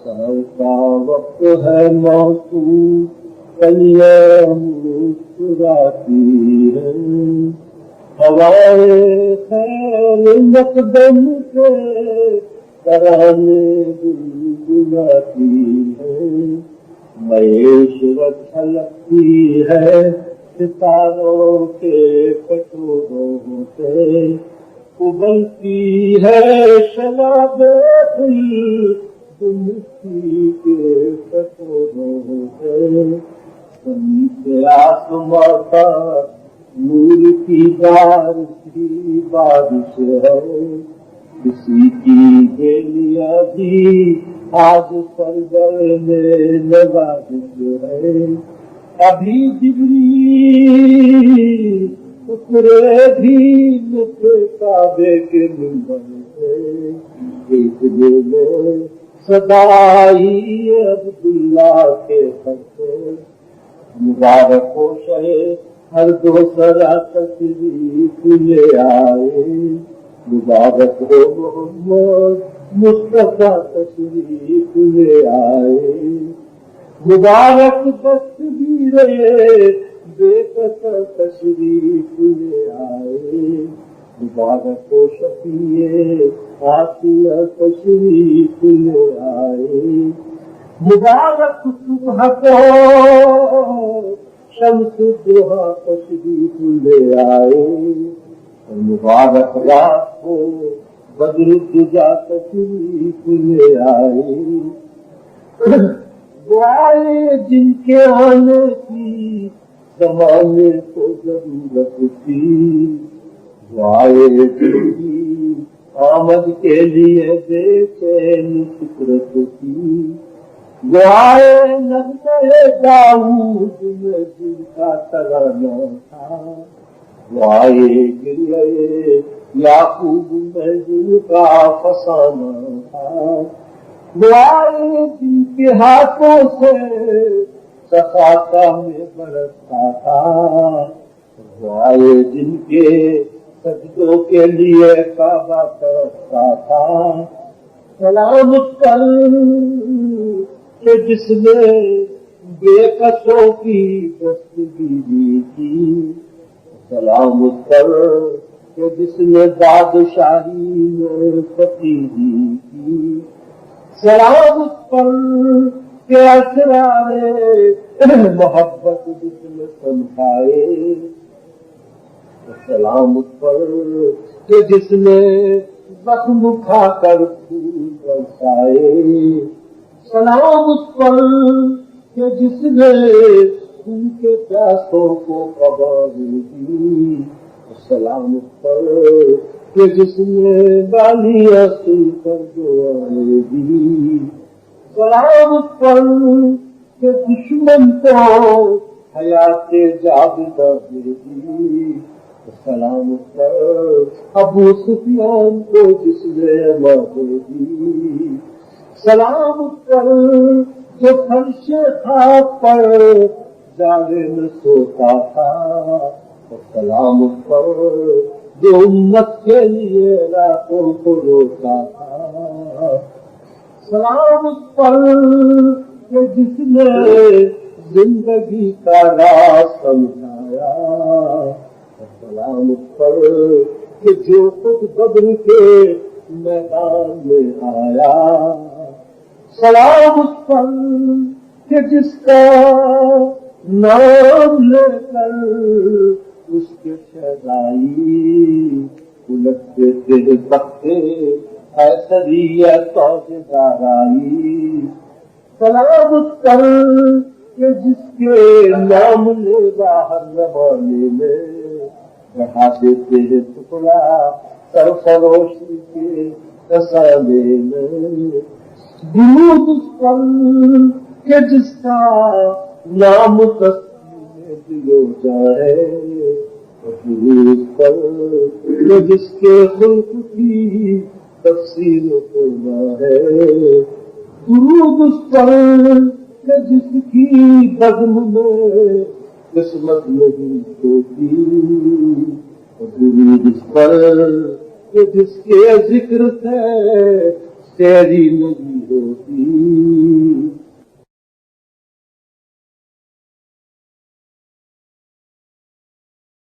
سحر کا وقت ہے موسم کلیاں مسکراتی ہے ہوائے خیر مقدم کے ترانے گنگناتی ہے معیشت چھلکتی ہے ستاروں کے پٹوروں سے ابلتی ہے شراب دل مٹی کے کٹوروں سے زمین سے آسماں کا نور کی بارش ہے کسی کی گیلیاں بھی آج سرگر میں نوازش ہے ابھی جبریل اترے بھی مجھے کعبے کے منبر سے ایک دل میں صدائی عبداللہ کے خط مبارک ہو شہے ہر دوسرا تشریف لے آئے مبارک ہو محمد مصطفیٰ تشریف لے آئے مبارک تصویریں بے قصر تشریف لے آئے مبارک و شفیع آسیہ تشریف لے آئے مبارک صبح کو شمس الضحیٰ تشریف لے آئے مبارک رات کو بدر الدجا تشریف لے آئے دعائیں جن کے آنے کی زمانے کو ضرورت تھی دعائیں جن کی آمد کے لیے بے چین فکرت تھی دعائیں نغمے داؤد میں جن کا ترانہ تھا دعائیں گریہ یعقوب میں جن کا فسانہ تھا دعائیں جن کے ہاتھوں سے سخاتا میں برستا تھا دعائیں جن کے سجدوں کے لیے کعبہ ترستا تھا سلام کر کہ جس نے بے قصوں کی دستگیری کی سلام کر کہ جس نے بادشاہی میں فقیری کی سلام پر کہ اسرار محبت جس نے سمجھائے سلام پر کہ جس نے زخم کھا کر پھول برسائے سلام پر کہ جس نے ان کے پیاسوں کو خبر دی سلام پر کہ جس نے گالیاں سن کر دعائیں دی سلام پر کہ دشمن کو حیات جاودہ دے دی سلام پر ابو سفیان کو جس نے موت دی سلام پر جو فرش خاک پر جانے میں سوتا تھا سلام پر جو امت کے لیے راتوں کو روتا تھا سلام پر کہ جس نے زندگی کا راز سمجھایا سلام پر کہ جو خود بدر کے میدان میں آیا سلام پر کہ جس کا نام لے کر اس کے شہدائی الٹتے تیرے تختے ایسریت تاجدار آئی سلام پر کہ جس کے نام لے باہر زمانے میں بڑھا دیتے ہیں ٹکڑا سرفروشی کے رسانے میں درود اس پر کہ جس کا نام تسلیم دلو جائے درود اس پر کہ جس کے خلق کی تفسیر ہونا ہے درود اس پر کہ جس کی بزم میں قسمت نہیں ہوتی درود اس پر کہ جس کے ذکر سے تیری نہیں ہوتی